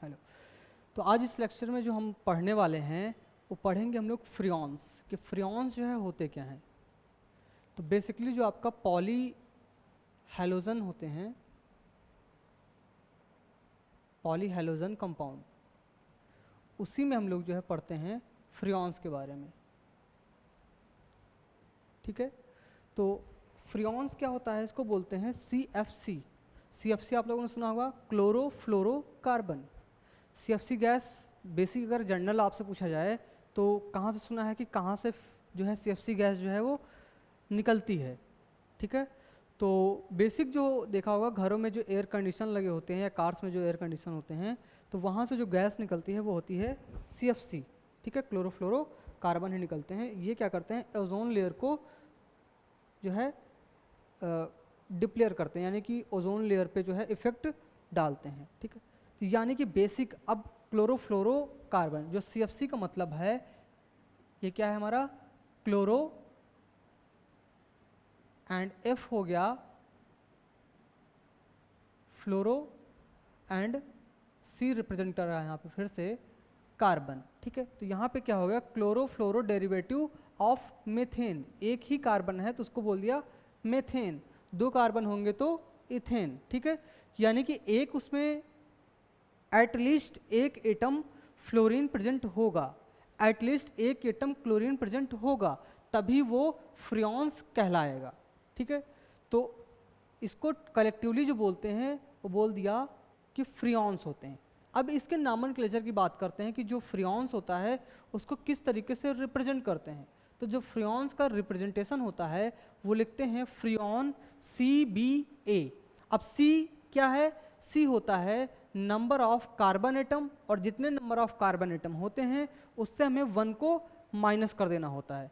Hello. तो आज इस लेक्चर में जो हम पढ़ने वाले हैं वो पढ़ेंगे हम लोग फ्रियॉन्स, कि फ्रियॉन्स जो है होते क्या हैं। तो बेसिकली जो आपका पॉली हैलोजन होते हैं, पॉली हैलोजन कंपाउंड, उसी में हम लोग जो है पढ़ते हैं फ्रियॉन्स के बारे में। ठीक है, तो फ्रियॉन्स क्या होता है, इसको बोलते हैं CFC। CFC आप लोगों ने सुना होगा, क्लोरोफ्लोरोकार्बन। CFC गैस बेसिक अगर जनरल आपसे पूछा जाए तो कहाँ से सुना है कि कहाँ से जो है CFC गैस जो है वो निकलती है। ठीक है, तो बेसिक जो देखा होगा घरों में जो एयर कंडीशन लगे होते हैं या कार्स में जो एयर कंडीशन होते हैं, तो वहाँ से जो गैस निकलती है वो होती है CFC। ठीक है, क्लोरोफ्लोरोकार्बन ही निकलते हैं। ये क्या करते हैं, ओजोन लेयर को जो है डिप्लेयर करते हैं, यानी कि ओजोन लेयर पे जो है इफेक्ट डालते हैं। ठीक है, तो यानी कि बेसिक अब क्लोरोफ्लोरोकार्बन जो CFC का मतलब है, ये क्या है हमारा, क्लोरो एंड F हो गया फ्लोरो एंड C रिप्रेजेंट कर रहा है यहाँ पे फिर से कार्बन। ठीक है, तो यहाँ पे क्या हो गया, क्लोरोफ्लोरो डेरिवेटिव ऑफ मेथेन। एक ही कार्बन है तो उसको बोल दिया मेथेन, दो कार्बन होंगे तो इथेन। ठीक है, यानी कि एक उसमें एटलीस्ट एक एटम फ्लोरीन प्रेजेंट होगा, एटलीस्ट एक एटम क्लोरीन प्रेजेंट होगा, तभी वो फ्रियॉन्स कहलाएगा। ठीक है, तो इसको कलेक्टिवली जो बोलते हैं वो बोल दिया कि फ्रियॉन्स होते हैं। अब इसके नॉमेनक्लेचर की बात करते हैं कि जो फ्रियॉन्स होता है उसको किस तरीके से रिप्रेजेंट करते हैं। तो जो फ्रियॉन्स का रिप्रेजेंटेशन होता है वो लिखते हैं फ्रियॉन CBA। अब C क्या है, C होता है नंबर ऑफ कार्बन एटम, और जितने नंबर ऑफ कार्बन एटम होते हैं उससे हमें 1 को माइनस कर देना होता है।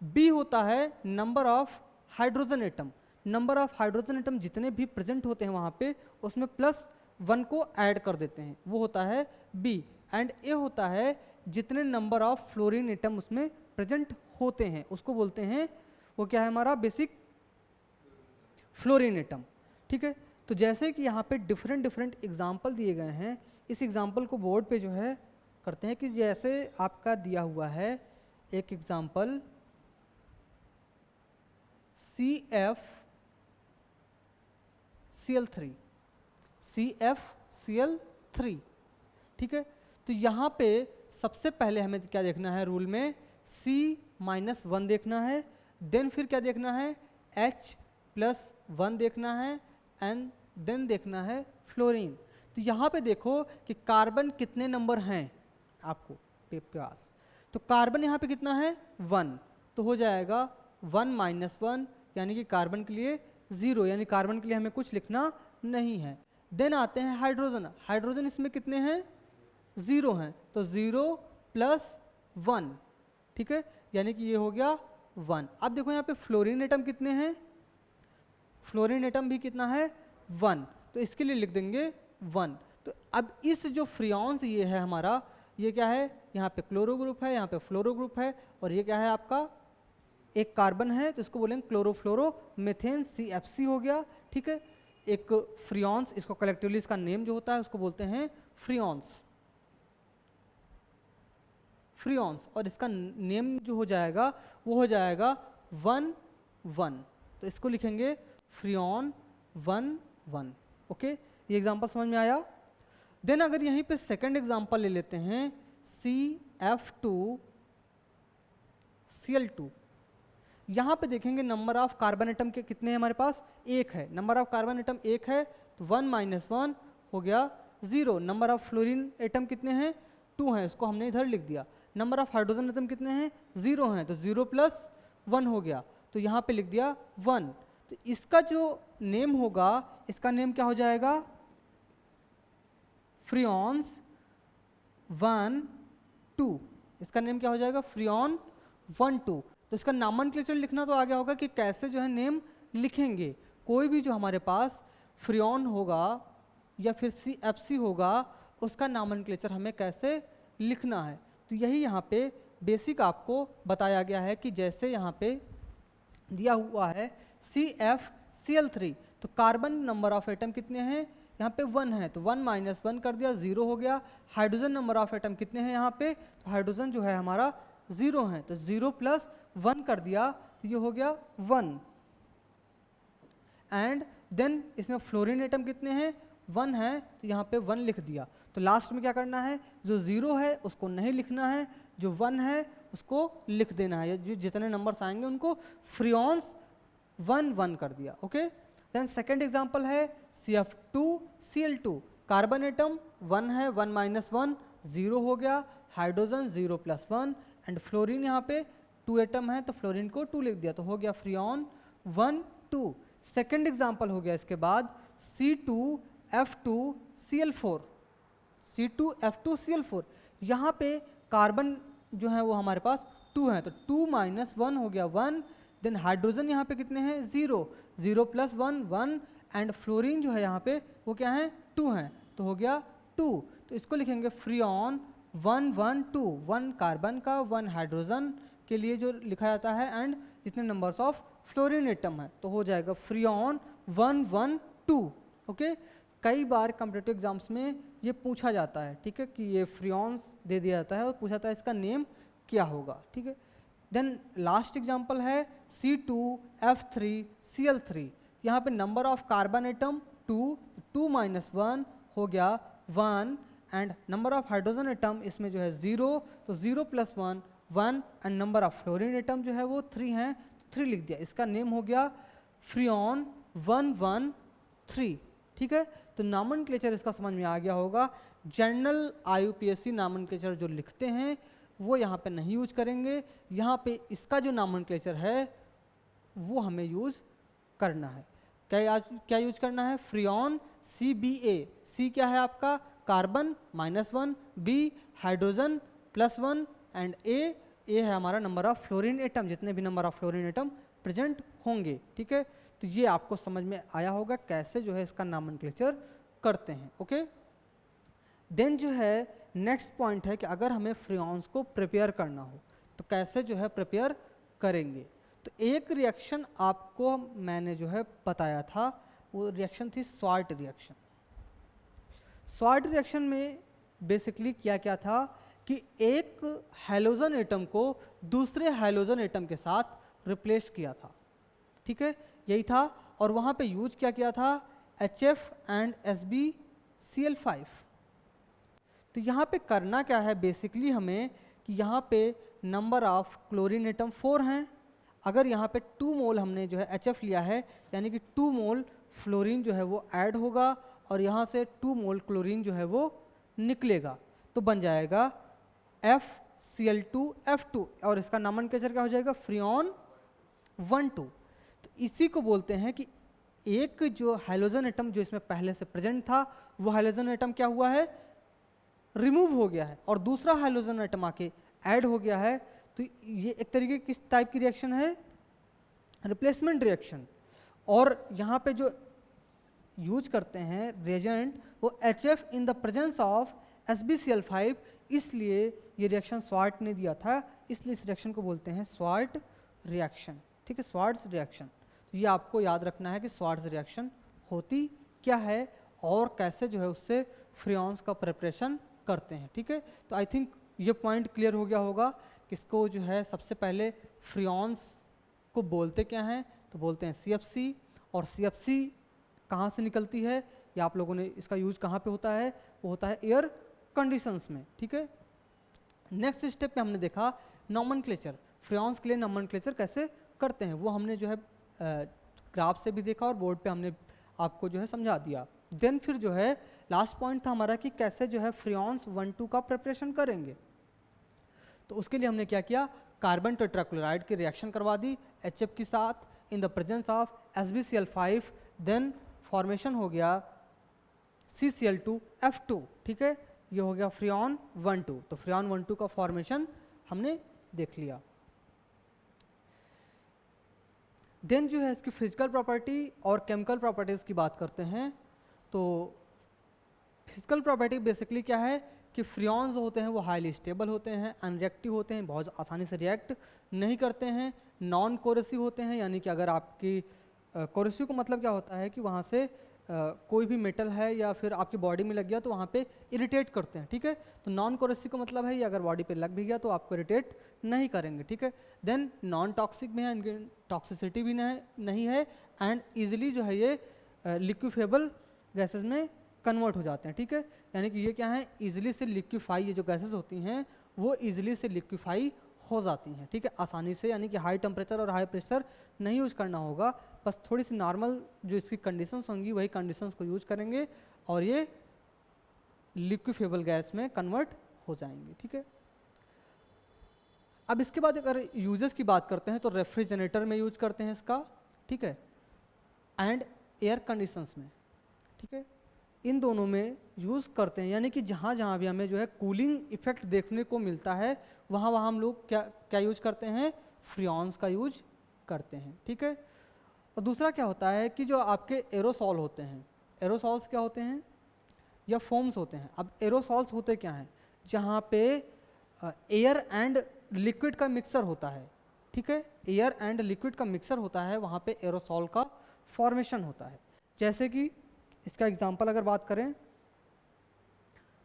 B होता है number of hydrogen atom, number of hydrogen atom जितने भी प्रेजेंट होते हैं वहाँ पे उसमें +1 को ऐड कर देते हैं, वो होता है B। एंड A होता है जितने नंबर ऑफ फ्लोरीन एटम उसमें प्रेजेंट होते हैं उसको बोलते हैं, वो क्या है हमारा बेसिक फ्लोरीन एटम। ठीक है, तो जैसे कि यहाँ पे डिफरेंट एग्जाम्पल दिए गए हैं, इस एग्जाम्पल को बोर्ड पे जो है करते हैं कि जैसे आपका दिया हुआ है एक एग्जाम्पल CFCl3। ठीक है, तो यहाँ पे सबसे पहले हमें क्या देखना है, रूल में C-1 देखना है, देन फिर क्या देखना है, H+1 देखना है, एंड देन देखना है फ्लोरीन। तो यहाँ पे देखो कि कार्बन कितने नंबर हैं आपको पास, तो कार्बन यहाँ पे कितना है 1, तो हो जाएगा 1 - 1, यानी कि कार्बन के लिए 0, यानी कार्बन के लिए हमें कुछ लिखना नहीं है। देन आते हैं हाइड्रोजन, हाइड्रोजन इसमें कितने हैं 0 हैं, तो 0 + 1। ठीक है, यानी कि ये हो गया 1। अब देखो यहाँ पे फ्लोरीन एटम कितने हैं, फ्लोरीन एटम भी कितना है 1, तो इसके लिए लिख देंगे 1। तो अब इस जो फ्रियॉन्स ये है हमारा, ये क्या है, यहाँ पे क्लोरो ग्रुप है, यहाँ पे फ्लोरो ग्रुप है, और ये क्या है आपका एक कार्बन है, तो इसको बोलेंगे क्लोरोफ्लोरो मेथेन CFC हो गया। ठीक है, एक फ्रियॉन्स, इसको कलेक्टिवली इसका नेम जो होता है उसको बोलते हैं फ्रियॉन्स, फ्रियॉन्स, और इसका नेम जो हो जाएगा वो हो जाएगा 1,1, तो इसको लिखेंगे फ्रियॉन 1,1। ओके, ये एग्जांपल समझ में आया। देन अगर यहीं पे सेकंड एग्जांपल ले लेते हैं CF2Cl2, यहाँ पे देखेंगे नंबर ऑफ कार्बन एटम के कितने हैं हमारे पास, 1 है, नंबर ऑफ कार्बन एटम 1 है, तो 1 - 1 हो गया 0। नंबर ऑफ फ्लोरीन एटम कितने हैं 2 हैं, इसको हमने इधर लिख दिया। नंबर ऑफ हाइड्रोजन एटम कितने हैं 0 हैं, तो 0 + 1 हो गया, तो यहाँ पे लिख दिया 1। तो इसका जो नेम होगा, इसका नेम क्या हो जाएगा, फ्रियॉन्स 1,2, इसका नेम क्या हो जाएगा फ्रियॉन 1,2। तो इसका नॉमेनक्लेचर लिखना तो आ गया होगा कि कैसे जो है नेम लिखेंगे। कोई भी जो हमारे पास फ्रियॉन होगा या फिर CFC होगा उसका नॉमेनक्लेचर हमें कैसे लिखना है, तो यही यहाँ पे बेसिक आपको बताया गया है कि जैसे यहाँ पे दिया हुआ है CFCl3, तो कार्बन नंबर ऑफ एटम कितने हैं, यहाँ पे 1 है तो 1 माइनस 1 कर दिया, 0 हो गया। हाइड्रोजन नंबर ऑफ एटम कितने हैं यहाँ पे, तो हाइड्रोजन जो है हमारा 0 है, तो 0 प्लस 1 कर दिया तो ये हो गया 1। एंड देन इसमें फ्लोरीन एटम कितने हैं, 1 है, तो यहाँ पे 1 लिख दिया। तो लास्ट में क्या करना है, जो 0 है उसको नहीं लिखना है, जो 1 है उसको लिख देना है, जो जितने नंबर्स आएंगे उनको फ्रियॉन्स 1 1 कर दिया। ओके, देन सेकेंड एग्जाम्पल है CF2Cl2, कार्बन एटम 1 है, 1 माइनस 1 0 हो गया, हाइड्रोजन 0 प्लस 1 एंड फ्लोरीन यहाँ पे 2 एटम है तो फ्लोरीन को 2 लिख दिया, तो हो गया फ्रियॉन 1 2। सेकेंड एग्जाम्पल हो गया इसके बाद C2F2Cl4, C2F2Cl4, यहाँ पे कार्बन जो है वो हमारे पास 2 है, तो 2 माइनस 1 हो गया 1, देन हाइड्रोजन यहाँ पे कितने हैं 0, 0 प्लस 1 1 एंड फ्लोरीन जो है यहाँ पे वो क्या है 2 हैं, तो हो गया 2। तो इसको लिखेंगे फ्रियॉन 1 1 2, 1 कार्बन का 1 हाइड्रोजन के लिए जो लिखा जाता है एंड जितने नंबर्स ऑफ फ्लोरीन एटम है, तो हो जाएगा फ्रियॉन 1 1 2। ओके, कई बार कॉम्पिटिटिव एग्जाम्स में ये पूछा जाता है, ठीक है, कि ये फ्रियॉन्स दे दिया जाता है और पूछा जाता है इसका नेम क्या होगा, ठीक है। देन लास्ट एग्जाम्पल है C2F3Cl3, यहाँ पे number of carbon atom 2, 2 minus 1 हो गया 1 and number of hydrogen atom इसमें जो है 0, तो 0 plus 1 1 and number of fluorine atom जो है वो 3 है, तो 3 लिख दिया, इसका नेम हो गया फ्रियॉन 1 1 3। ठीक है, तो नॉमेनक्लेचर इसका समझ में आ गया होगा। जनरल IUPAC नॉमेनक्लेचर जो लिखते हैं वो यहाँ पे नहीं यूज करेंगे, यहाँ पे इसका जो नॉमेनक्लेचर है वो हमें यूज करना है। क्या यूज करना है, फ्रियॉन CBA, C क्या है आपका carbon -1, B hydrogen +1 and A है हमारा नंबर ऑफ फ्लोरीन एटम, जितने भी number of fluorine atom present होंगे। ठीक है, तो ये आपको समझ में आया होगा कैसे जो है इसका नॉमेनक्लेचर करते हैं। ओके, देन जो है नेक्स्ट पॉइंट है कि अगर हमें फ्रियॉन्स को प्रिपेयर करना हो तो कैसे जो है प्रिपेयर करेंगे। तो एक रिएक्शन आपको मैंने जो है बताया था, वो रिएक्शन थी स्वार्ट रिएक्शन। स्वार्ट रिएक्शन में बेसिकली क्या था कि एक हैलोजन एटम को दूसरे हैलोजन एटम के साथ रिप्लेस किया था। ठीक है, यही था, और वहाँ पे यूज क्या किया था, HF एंड SbCl5। तो यहाँ पे करना क्या है बेसिकली हमें कि यहाँ पे नंबर ऑफ क्लोरीन एटम 4 हैं। अगर यहाँ पे 2 मोल हमने जो है HF लिया है, यानी कि 2 मोल फ्लोरीन जो है वो ऐड होगा और यहाँ से 2 मोल क्लोरीन जो है वो निकलेगा, तो बन जाएगा FCl2F2 और इसका नॉमेनक्लेचर क्या हो जाएगा, फ्रियॉन 1 2। तो इसी को बोलते हैं कि एक जो हाइड्रोजन एटम जो इसमें पहले से प्रेजेंट था वो हाइड्रोजन एटम क्या हुआ है, रिमूव हो गया है और दूसरा हाइड्रोजन एटम आके ऐड हो गया है। तो ये एक तरीके किस टाइप की रिएक्शन है, रिप्लेसमेंट रिएक्शन। और यहाँ पे जो यूज करते हैं रिएजेंट वो HF in the presence of SbCl5, इसलिए ये रिएक्शन स्वार्ट ने दिया था, इसलिए इस रिएक्शन को बोलते हैं स्वार्ट रिएक्शन। ठीक है, स्वार्ट्स रिएक्शन। तो ये आपको याद रखना है कि स्वार्ट्स रिएक्शन होती क्या है और कैसे जो है उससे फ्रियॉन्स का प्रिपरेशन करते हैं। ठीक है, तो आई थिंक ये पॉइंट क्लियर हो गया होगा कि इसको जो है सबसे पहले फ्रियॉन्स को बोलते क्या हैं, तो बोलते हैं CFC। और CFC कहाँ से निकलती है या आप लोगों ने इसका यूज कहाँ पे होता है, वो होता है एयर कंडीशंस में। ठीक है, नेक्स्ट स्टेप पे हमने देखा नॉमेनक्लेचर, फ्रियॉन्स के लिए नॉमेनक्लेचर कैसे करते हैं वो हमने जो है ग्राफ से भी देखा और बोर्ड पे हमने आपको जो है समझा दिया। देन फिर जो है लास्ट पॉइंट था हमारा कि कैसे जो है फ्रियॉन्स 1 2 का प्रिपरेशन करेंगे। तो उसके लिए हमने क्या किया, कार्बन टेट्राक्लोराइड की रिएक्शन करवा दी HF के साथ in the presence of SbCl5, then formation हो गया CCl2F2। ठीक है, ये हो गया फ्रियॉन 1 2। तो फ्रियॉन 1 2 का फॉर्मेशन हमने देख लिया। देन जो है इसकी फिजिकल प्रॉपर्टी और केमिकल प्रॉपर्टीज़ की बात करते हैं। तो फिजिकल प्रॉपर्टी बेसिकली क्या है कि फ्रियॉन्स होते हैं वो हाईली स्टेबल होते हैं, अनरिएक्टिव होते हैं, बहुत आसानी से रिएक्ट नहीं करते हैं, नॉन कोरेसिव होते हैं, यानी कि अगर आपकी कोरेसिव का मतलब क्या होता है कि वहाँ से कोई भी मेटल है या फिर आपकी बॉडी में लग गया तो वहाँ पे इरिटेट करते हैं, ठीक है। तो नॉन कोरोसिव का मतलब है ये अगर बॉडी पे लग भी गया तो आपको इरिटेट नहीं करेंगे, ठीक है। देन नॉन टॉक्सिक में है, इनकी टॉक्सिसिटी भी नहीं है एंड ईजिली जो है ये लिक्विफेबल गैसेस में कन्वर्ट हो जाते हैं, ठीक है। यानी कि ये क्या है, ईजिली से लिक्विफाई, ये जो गैसेस होती हैं वो ईजिली से लिक्विफाई हो जाती हैं, ठीक है, आसानी से। यानी कि हाई टेम्परेचर और हाई प्रेशर नहीं यूज करना होगा, बस थोड़ी सी नॉर्मल जो इसकी कंडीशंस होंगी वही कंडीशंस को यूज करेंगे और ये लिक्विफेबल गैस में कन्वर्ट हो जाएंगे, ठीक है। अब इसके बाद अगर यूजेस की बात करते हैं तो रेफ्रिजरेटर में यूज करते हैं इसका, ठीक है, एंड एयर कंडीशंस में, ठीक है, इन दोनों में यूज़ करते हैं। यानी कि जहाँ जहाँ भी हमें जो है कूलिंग इफेक्ट देखने को मिलता है वहाँ वहाँ हम लोग क्या यूज करते हैं, फ्रियॉन्स का यूज करते हैं, ठीक है। और दूसरा क्या होता है कि जो आपके एरोसॉल होते हैं, एरोसॉल्स क्या होते हैं या फोम्स होते हैं। अब एरोसॉल्स होते क्या हैं, जहाँ पे एयर एंड लिक्विड का मिक्सर होता है, ठीक है, एयर एंड लिक्विड का मिक्सर होता है, वहाँ पे एरोसॉल का फॉर्मेशन होता है। जैसे कि इसका एग्जांपल अगर बात करें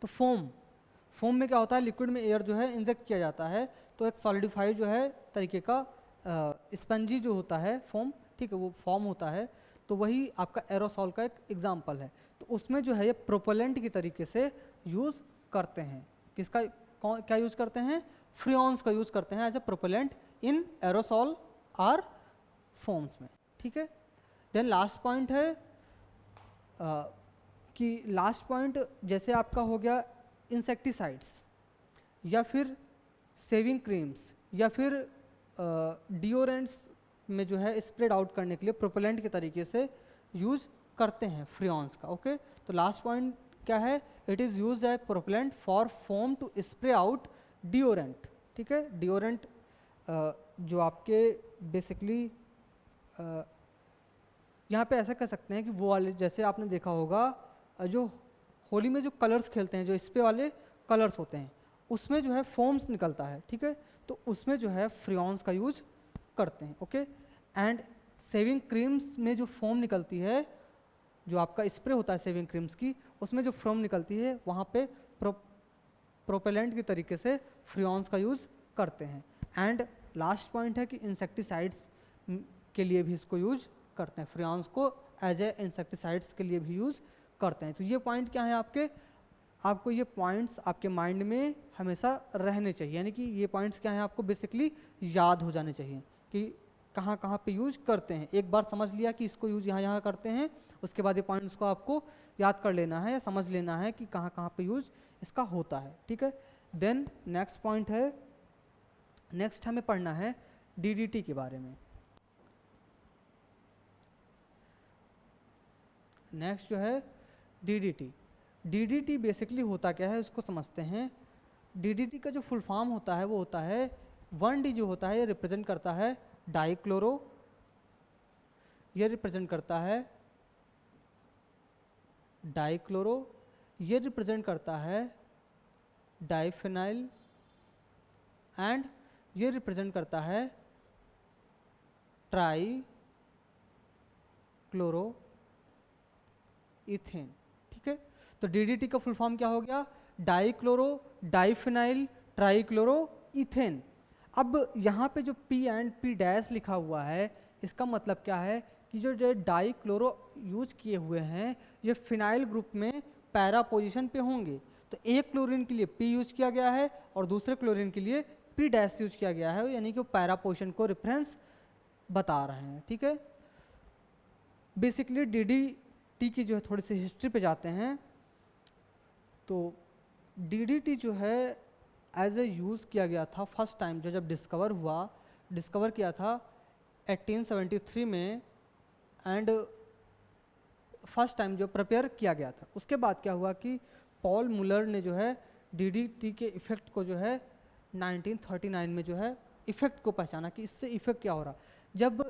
तो फोम में क्या होता है, लिक्विड में एयर जो है इंजेक्ट किया जाता है तो एक सॉलिडिफाइड जो है तरीके का स्पंजी जो होता है फोम, ठीक है, वो फॉर्म होता है। तो वही आपका एरोसॉल का एक एग्जांपल है। तो उसमें जो है ये प्रोपेलेंट की तरीके से यूज़ करते हैं। किसका क्या यूज़ करते हैं, फ्रियॉन्स का यूज़ करते हैं as a propellant in aerosol or foams में, ठीक है। देन लास्ट पॉइंट है कि लास्ट पॉइंट जैसे आपका हो गया इंसेक्टिसाइड्स या फिर सेविंग क्रीम्स या फिर डिओरेंट्स में जो है स्प्रेड आउट करने के लिए प्रोपेलेंट के तरीके से यूज़ करते हैं फ्रियॉन्स का, ओके। तो लास्ट पॉइंट क्या है, it is use as propellant for foam to spray out deodorant, ठीक है। डिओरेंट जो आपके बेसिकली यहाँ पे ऐसा कर सकते हैं कि वो वाले, जैसे आपने देखा होगा जो होली में जो कलर्स खेलते हैं, जो स्प्रे वाले कलर्स होते हैं, उसमें जो है फोम्स निकलता है, ठीक है। तो उसमें जो है फ्रियॉन्स का यूज करते हैं, ओके। एंड सेविंग क्रीम्स में जो फोम निकलती है, जो आपका स्प्रे होता है सेविंग क्रीम्स की, उसमें जो फोम निकलती है वहाँ पे प्रोपेलेंट के तरीके से फ्रियॉन्स का यूज़ करते हैं। एंड लास्ट पॉइंट है कि इंसेक्टिसाइड्स के लिए भी इसको यूज करते हैं, फ्रियॉन्स को एज ए इंसेक्टिसाइड्स के लिए भी यूज़ करते हैं। तो ये पॉइंट क्या है आपको ये पॉइंट्स आपके माइंड में हमेशा रहने चाहिए। यानी कि ये पॉइंट्स क्या हैं, आपको बेसिकली याद हो जाने चाहिए कि कहाँ कहाँ पे यूज करते हैं। एक बार समझ लिया कि इसको यूज यहाँ यहाँ करते हैं, उसके बाद ये पॉइंट्स को आपको याद कर लेना है या समझ लेना है कि कहाँ कहाँ पे यूज इसका होता है, ठीक है। देन नेक्स्ट पॉइंट है, नेक्स्ट हमें पढ़ना है DDT के बारे में। नेक्स्ट जो है DDT बेसिकली होता क्या है उसको समझते हैं। DDT का जो फुल फॉर्म होता है वो होता है 1D जो होता है ये रिप्रेजेंट करता है डाइक्लोरो, ये रिप्रेजेंट करता है डाइक्लोरो, ये रिप्रेजेंट करता है डाइफिनाइल एंड ये रिप्रेजेंट करता है ट्राई क्लोरो इथेन, ठीक है। तो DDT का फुल फॉर्म क्या हो गया, डाइक्लोरो डाइफिनाइल ट्राइक्लोरो इथेन। अब यहाँ पे जो P एंड P डैश लिखा हुआ है इसका मतलब क्या है कि जो डाइक्लोरो यूज किए हुए हैं ये फिनाइल ग्रुप में पैरा पोजीशन पे होंगे। तो एक क्लोरीन के लिए P यूज किया गया है और दूसरे क्लोरीन के लिए P डैश यूज किया गया है, यानी कि वो पैरा पोजीशन को रेफरेंस बता रहे हैं, ठीक है। बेसिकली DDT की जो है थोड़ी सी हिस्ट्री पे जाते हैं। तो DDT जो है एज ए यूज़ किया गया था फर्स्ट टाइम जो जब डिस्कवर किया था 1873 में, एंड फर्स्ट टाइम जो प्रिपेयर किया गया था। उसके बाद क्या हुआ कि पॉल मुलर ने जो है DDT के इफ़ेक्ट को जो है 1939 में जो है इफ़ेक्ट को पहचाना कि इससे इफ़ेक्ट क्या हो रहा। जब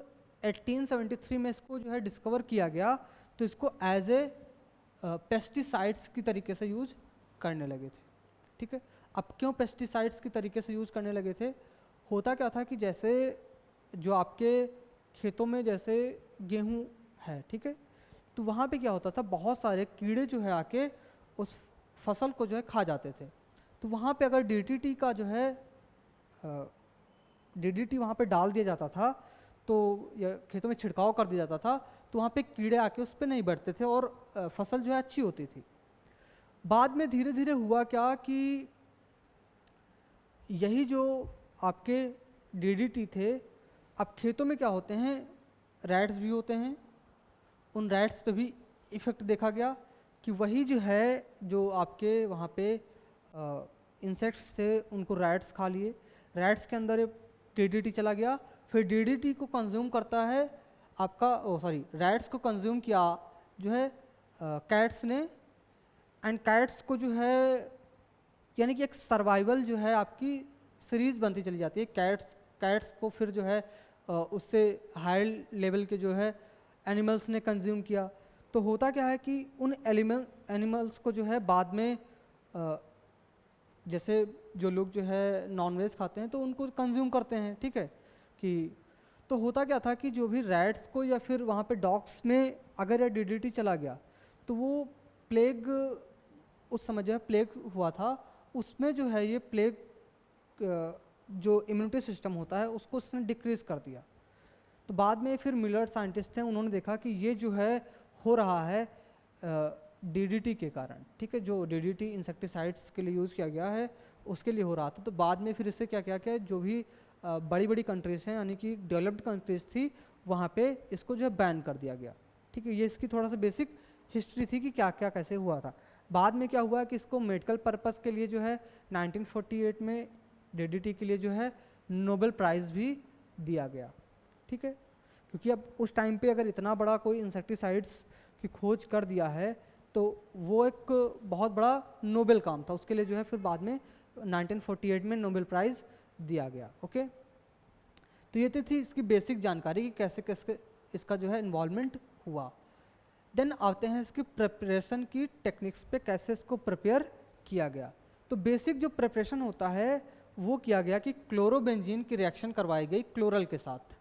1873 में इसको जो है डिस्कवर किया गया तो इसको एज ए पेस्टिसाइड्स की तरीके से यूज करने लगे थे, ठीक है। अब क्यों पेस्टिसाइड्स की तरीके से यूज करने लगे थे, होता क्या था कि जैसे जो आपके खेतों में जैसे गेहूं है, ठीक है, तो वहाँ पे क्या होता था, बहुत सारे कीड़े जो है आके उस फसल को जो है खा जाते थे। तो वहाँ पे अगर DDT का जो है DDT वहाँ पे डाल दिया जाता था, तो या खेतों में छिड़काव कर दिया जाता था, तो वहाँ पे कीड़े आके उस पर नहीं बढ़ते थे और फसल जो है अच्छी होती थी। बाद में धीरे धीरे हुआ क्या कि यही जो आपके DDT थे, अब खेतों में क्या होते हैं, रैट्स भी होते हैं, उन रैट्स पे भी इफ़ेक्ट देखा गया कि वही जो है जो आपके वहाँ पे इंसेक्ट्स थे उनको रैट्स खा लिए, रैट्स के अंदर DDT चला गया, फिर DDT को कंज्यूम करता है आपका रैट्स को कंज्यूम किया जो है कैट्स ने, एंड कैट्स को जो है यानी कि एक सर्वाइवल जो है आपकी सीरीज़ बनती चली जाती है। कैट्स को फिर जो है उससे हाई लेवल के जो है एनिमल्स ने कंज्यूम किया, तो होता क्या है कि उन एनिमल्स को जो है बाद में जैसे जो लोग जो है नॉनवेज खाते हैं तो उनको कंज्यूम करते हैं, ठीक है कि तो होता क्या था कि जो भी रैट्स को या फिर वहाँ पे डॉग्स में अगर ये DDT चला गया तो वो प्लेग, उस समय जो है प्लेग हुआ था, उसमें जो है ये प्लेग जो इम्यूनिटी सिस्टम होता है उसको उसने डिक्रीज़ कर दिया। तो बाद में फिर मिलर साइंटिस्ट हैं, उन्होंने देखा कि ये जो है हो रहा है DDT के कारण, ठीक है, जो DDT इंसेक्टिसाइड्स के लिए यूज़ किया गया है उसके लिए हो रहा था। तो बाद में फिर इससे क्या किया कि जो भी बड़ी बड़ी कंट्रीज़ हैं यानी कि डेवलप्ड कंट्रीज़ थी वहाँ पे इसको जो है बैन कर दिया गया, ठीक है। ये इसकी थोड़ा सा बेसिक हिस्ट्री थी कि क्या क्या कैसे हुआ था। बाद में क्या हुआ कि इसको मेडिकल पर्पस के लिए जो है 1948 में DDT के लिए जो है नोबेल प्राइज़ भी दिया गया, ठीक है, क्योंकि अब उस टाइम पे अगर इतना बड़ा कोई इंसेक्टिसाइड्स की खोज कर दिया है तो वो एक बहुत बड़ा नोबेल काम था, उसके लिए जो है फिर बाद में 1948 में नोबेल प्राइज़ दिया गया। ओके, तो ये थी इसकी बेसिक जानकारी कि कैसे कैसे इसका जो है इन्वॉल्वमेंट हुआ। देन आते हैं इसकी प्रिपरेशन की टेक्निक्स पे, कैसे इसको प्रिपेयर किया गया। तो बेसिक जो प्रिपरेशन होता है वो किया गया कि क्लोरोबेंजीन की रिएक्शन करवाई गई क्लोरल के साथ,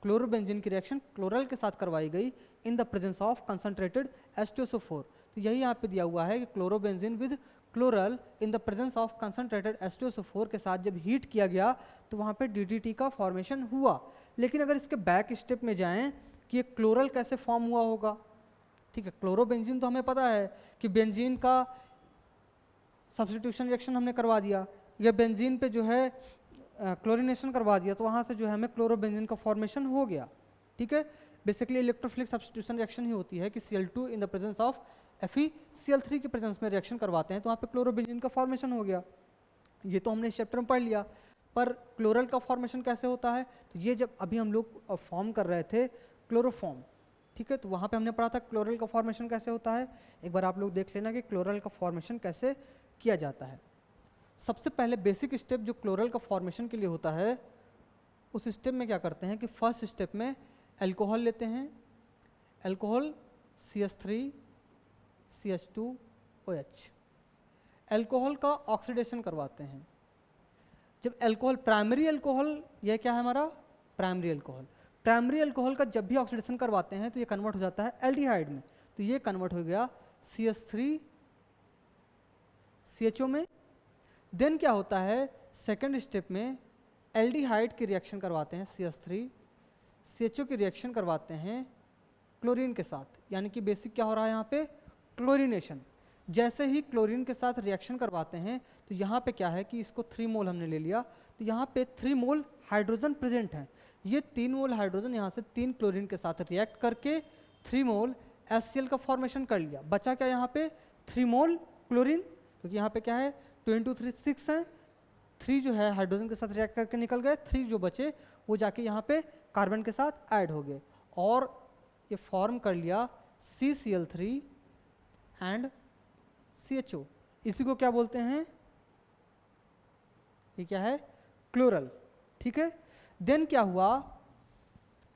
क्लोरोबेंजीन की रिएक्शन क्लोरल के साथ करवाई गई इन the presence of concentrated H2SO4। तो यही यहाँ पे दिया हुआ है कि chlorobenzene with chloral in the presence of concentrated H2SO4 के साथ जब हीट किया गया तो वहाँ पे DDT का फॉर्मेशन हुआ। लेकिन अगर इसके बैक स्टेप में जाएं कि ये क्लोरल कैसे फॉर्म हुआ होगा, ठीक है, क्लोरोबेंजीन तो हमें पता है कि बेंजीन का सब्स्टिट्यूशन रिएक्शन हमने करवा दिया, या बेंजीन पे जो है क्लोरीनेशन करवा दिया, तो वहाँ से जो है हमें क्लोरोबेंजीन का फॉर्मेशन हो गया, ठीक है। बेसिकली इलेक्ट्रोफिलिक सब्स्टिट्यूशन रिएक्शन ही होती है कि Cl2 in the presence of FeCl3 के प्रेजेंस में रिएक्शन करवाते हैं तो वहाँ पे क्लोरोबेंजीन का फॉर्मेशन हो गया। ये तो हमने इस चैप्टर में पढ़ लिया, पर क्लोरल का फॉर्मेशन कैसे होता है, तो ये जब अभी हम लोग फॉर्म कर रहे थे क्लोरोफॉर्म, ठीक है, तो वहाँ पे हमने पढ़ा था क्लोरल का फॉर्मेशन कैसे होता है। एक बार आप लोग देख लेना कि क्लोरल का फॉर्मेशन कैसे किया जाता है। सबसे पहले बेसिक स्टेप जो क्लोरल का फॉर्मेशन के लिए होता है, उस स्टेप में क्या करते हैं कि फर्स्ट स्टेप में अल्कोहल लेते हैं, अल्कोहल CH3 CH2OH, अल्कोहल का ऑक्सीडेशन करवाते हैं। जब अल्कोहल प्राइमरी अल्कोहल, यह क्या है हमारा प्राइमरी अल्कोहल, प्राइमरी अल्कोहल का जब भी ऑक्सीडेशन करवाते हैं तो ये कन्वर्ट हो जाता है एल्डिहाइड में, तो ये कन्वर्ट हो गया CH3 CHO में। देन क्या होता है सेकेंड स्टेप में एल्डिहाइड की रिएक्शन करवाते हैं, CH3 CHO की रिएक्शन करवाते हैं क्लोरीन के साथ, यानी कि बेसिक क्या हो रहा है यहाँ पे क्लोरीनेशन। जैसे ही क्लोरीन के साथ रिएक्शन करवाते हैं तो यहाँ पे क्या है कि इसको 3 मोल हमने ले लिया, तो यहाँ पे 3 मोल हाइड्रोजन प्रेजेंट हैं। ये 3 मोल हाइड्रोजन यहाँ से 3 क्लोरीन के साथ रिएक्ट करके 3 मोल HCl का फॉर्मेशन कर लिया। बचा क्या यहाँ पे 3 मोल क्लोरीन, क्योंकि यहाँ पे क्या है 2 × 3 6 है, 3 जो है हाइड्रोजन के साथ रिएक्ट करके निकल गए, 3 जो बचे वो जाके यहाँ पे कार्बन के साथ ऐड हो गए और ये फॉर्म कर लिया CCl3 एंड CHO। इसी को क्या बोलते हैं, ये क्या है क्लोरल, ठीक है। देन क्या हुआ,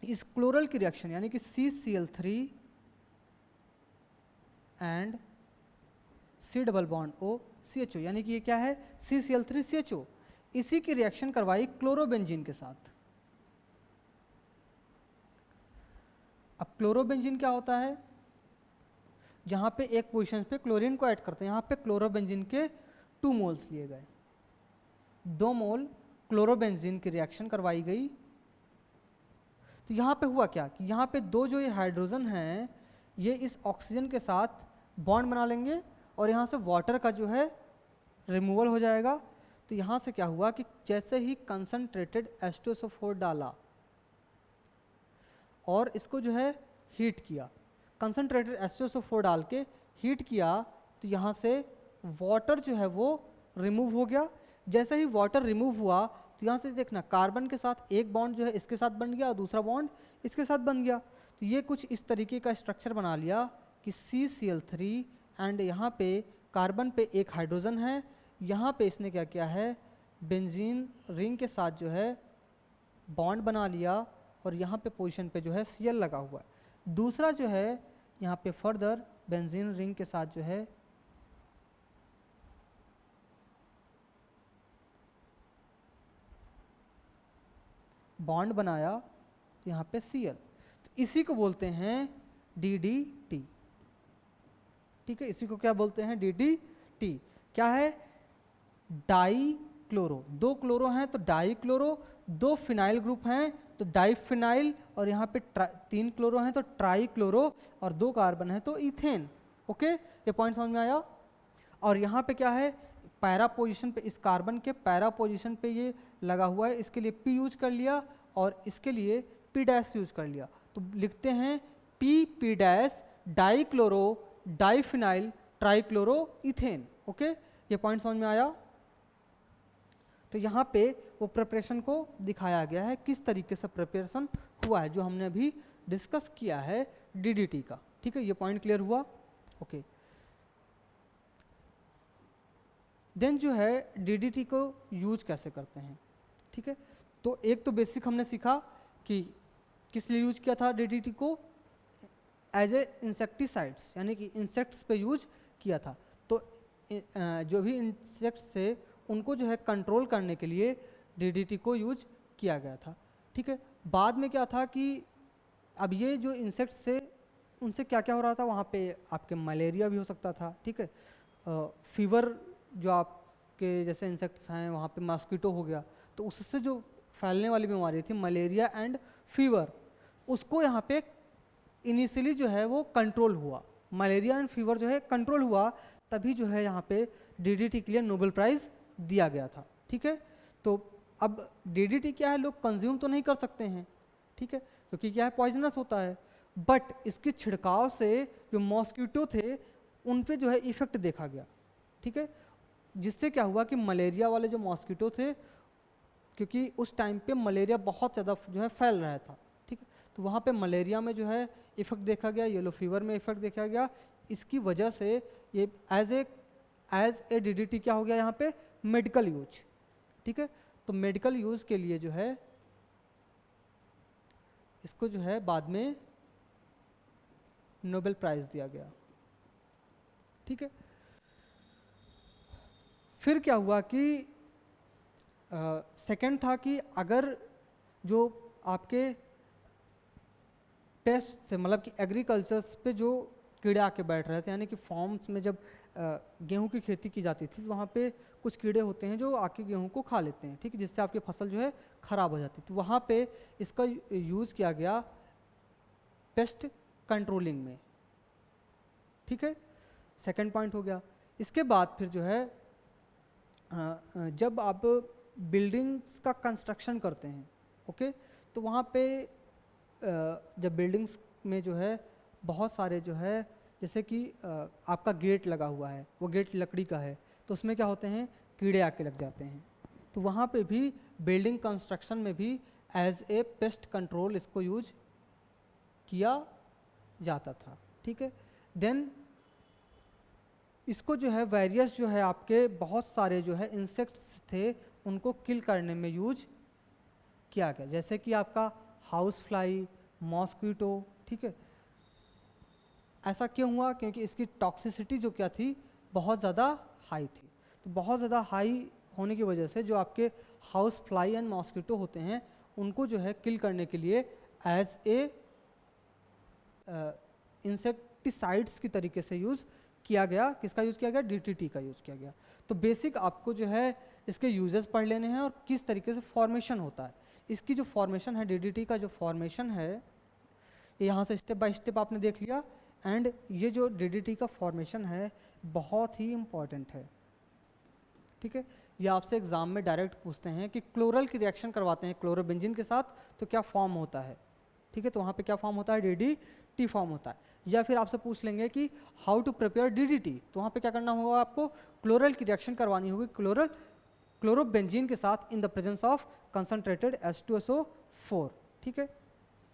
इस क्लोरल की रिएक्शन यानी कि CCl3 and C double bond O CHO, यानी कि ये क्या है CCl3 CHO, इसी की रिएक्शन करवाई क्लोरोबेंजीन के साथ। अब क्लोरोबेंजीन क्या होता है, जहाँ पे एक पोजीशन पे क्लोरीन को ऐड करते हैं। यहाँ पे क्लोरोबेंजीन के 2 मोल्स लिए गए, 2 मोल क्लोरोबेंजीन की रिएक्शन करवाई गई। तो यहाँ पे हुआ क्या कि यहाँ पे 2 जो ये हाइड्रोजन हैं ये इस ऑक्सीजन के साथ बॉन्ड बना लेंगे और यहाँ से वाटर का जो है रिमूवल हो जाएगा। तो यहाँ से क्या हुआ कि जैसे ही कंसनट्रेटेड H2SO4 डाला और इसको जो है हीट किया, कंसनट्रेटेड H2SO4 डाल के हीट किया, तो यहाँ से वाटर जो है वो रिमूव हो गया। जैसे ही वाटर रिमूव हुआ तो यहाँ से देखना कार्बन के साथ एक बॉन्ड जो है इसके साथ बन गया और दूसरा बॉन्ड इसके साथ बन गया। तो ये कुछ इस तरीके का स्ट्रक्चर बना लिया कि CCl3 एंड यहाँ पे कार्बन पे एक हाइड्रोजन है, यहाँ पे इसने क्या किया है बेंजीन रिंग के साथ जो है बॉन्ड बना लिया और यहाँ पे पोजीशन पे जो है Cl लगा हुआ है। दूसरा जो है यहाँ पे फर्दर बेंजीन रिंग के साथ जो है बॉन्ड बनाया, यहाँ पे Cl, तो इसी को बोलते हैं DDT। ठीक है, इसी को क्या बोलते हैं DDT। क्या है डाई क्लोरो, 2 क्लोरो हैं तो डाई क्लोरो, 2 फिनाइल ग्रुप हैं तो डाइफिनाइल, और यहाँ पे 3 क्लोरो हैं तो ट्राई क्लोरो, और 2 कार्बन है तो इथेन। ओके, ये पॉइंट समझ में आया। और यहाँ पे क्या है पैरा पोजीशन पे, इस कार्बन के पैरा पोजीशन पे ये लगा हुआ है, इसके लिए P यूज कर लिया और इसके लिए P डैश यूज कर लिया। तो लिखते हैं P dash die chloro diphenyl trichloro ethane. Okay, ये पॉइंट समझ में आया। तो यहाँ पे वो प्रिपरेशन को दिखाया गया है किस तरीके से प्रिपरेशन हुआ है जो हमने अभी डिस्कस किया है DDT का। ठीक है, ये पॉइंट क्लियर हुआ। ओके, देन जो है DDT को यूज कैसे करते हैं। ठीक है, तो एक तो बेसिक हमने सीखा कि किस लिए यूज किया था DDT को, एज ए इंसेक्टिसाइड्स, यानी कि इंसेक्ट्स पे यूज किया था। तो जो भी इंसेक्ट्स से उनको जो है कंट्रोल करने के लिए DDT को यूज किया गया था। ठीक है, बाद में क्या था कि अब ये जो इंसेक्ट्स से उनसे क्या क्या हो रहा था, वहाँ पे आपके मलेरिया भी हो सकता था। ठीक है, फीवर जो आपके जैसे इंसेक्ट्स हैं वहाँ पे मॉस्किटो हो गया, तो उससे जो फैलने वाली बीमारी थी मलेरिया एंड फीवर, उसको यहाँ पे इनिशियली जो है वो कंट्रोल हुआ, मलेरिया एंड फीवर जो है कंट्रोल हुआ, तभी जो है यहाँ पे DDT के लिए नोबेल प्राइज़ दिया गया था। ठीक है, तो अब DDT क्या है, लोग कंज्यूम तो नहीं कर सकते हैं, ठीक है, क्योंकि क्या है पॉइजनस होता है, बट इसके छिड़काव से जो मॉस्किटो थे उन पे जो है इफेक्ट देखा गया। ठीक है, जिससे क्या हुआ कि मलेरिया वाले जो मॉस्किटो थे, क्योंकि उस टाइम पे मलेरिया बहुत ज़्यादा जो है फैल रहा था, ठीक है, तो वहाँ पे मलेरिया में जो है इफेक्ट देखा गया, येलो फीवर में इफेक्ट देखा गया। इसकी वजह से ये एज ए DDT क्या हो गया यहाँ पे मेडिकल यूज। ठीक है, तो मेडिकल यूज के लिए जो है इसको जो है बाद में नोबेल प्राइज दिया गया। ठीक है, फिर क्या हुआ कि सेकंड था कि अगर जो आपके पेस्ट से मतलब कि एग्रीकल्चर्स पे जो कीड़े आके बैठ रहे थे, यानी कि फार्म्स में जब गेहूं की खेती की जाती थी तो वहाँ पे कुछ कीड़े होते हैं जो आके गेहूं को खा लेते हैं, ठीक है, जिससे आपकी फसल जो है ख़राब हो जाती है। तो वहाँ पे इसका यूज़ किया गया पेस्ट कंट्रोलिंग में। ठीक है, सेकंड पॉइंट हो गया। इसके बाद फिर जो है जब आप बिल्डिंग्स का कंस्ट्रक्शन करते हैं, ओके, तो वहाँ पे जब बिल्डिंग्स में जो है बहुत सारे जो है जैसे कि आपका गेट लगा हुआ है, वो गेट लकड़ी का है, तो उसमें क्या होते हैं कीड़े आके लग जाते हैं। तो वहाँ पे भी बिल्डिंग कंस्ट्रक्शन में भी एज ए पेस्ट कंट्रोल इसको यूज किया जाता था। ठीक है, देन इसको जो है वेरियस जो है आपके बहुत सारे जो है इंसेक्ट्स थे उनको किल करने में यूज किया गया, जैसे कि आपका हाउस फ्लाई, मॉस्किटो। ठीक है, ऐसा क्यों हुआ, क्योंकि इसकी टॉक्सिसिटी जो क्या थी बहुत ज़्यादा हाई थी। तो बहुत ज़्यादा हाई होने की वजह से जो आपके हाउस फ्लाई एंड मॉस्किटो होते हैं उनको जो है किल करने के लिए एज ए इंसेक्ट इंसेक्टिसाइड्स की तरीके से यूज़ किया गया। किसका यूज़ किया गया? DDT का यूज़ किया गया। तो बेसिक आपको जो है इसके यूजेस पढ़ लेने हैं और किस तरीके से फॉर्मेशन होता है। इसकी जो फॉर्मेशन है, DDT का जो फॉर्मेशन है, यहाँ से स्टेप बाय स्टेप आपने देख लिया। एंड ये जो DDT का फॉर्मेशन है बहुत ही इम्पॉर्टेंट है, ठीक है। ये आपसे एग्जाम में डायरेक्ट पूछते हैं कि क्लोरल की रिएक्शन करवाते हैं क्लोरोबेंजीन के साथ तो क्या फॉर्म होता है, ठीक है। तो वहाँ पे क्या फॉर्म होता है? DDT फॉर्म होता है। या फिर आपसे पूछ लेंगे कि हाउ टू प्रिपेयर DDT, तो वहाँ पे क्या करना होगा? आपको क्लोरल की रिएक्शन करवानी होगी क्लोरोबेंजीन के साथ in the presence of concentrated H2SO4, ठीक है।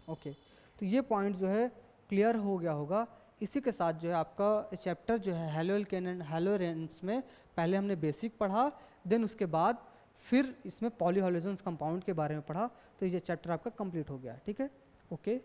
ओके, तो ये पॉइंट जो है क्लियर हो गया होगा। इसी के साथ जो है आपका चैप्टर जो है हैलोएल्केन एंड हैलोरेंस में पहले हमने बेसिक पढ़ा, देन उसके बाद फिर इसमें पॉलीहैलोजेंस कंपाउंड के बारे में पढ़ा। तो ये चैप्टर आपका कंप्लीट हो गया, ठीक है। ओके।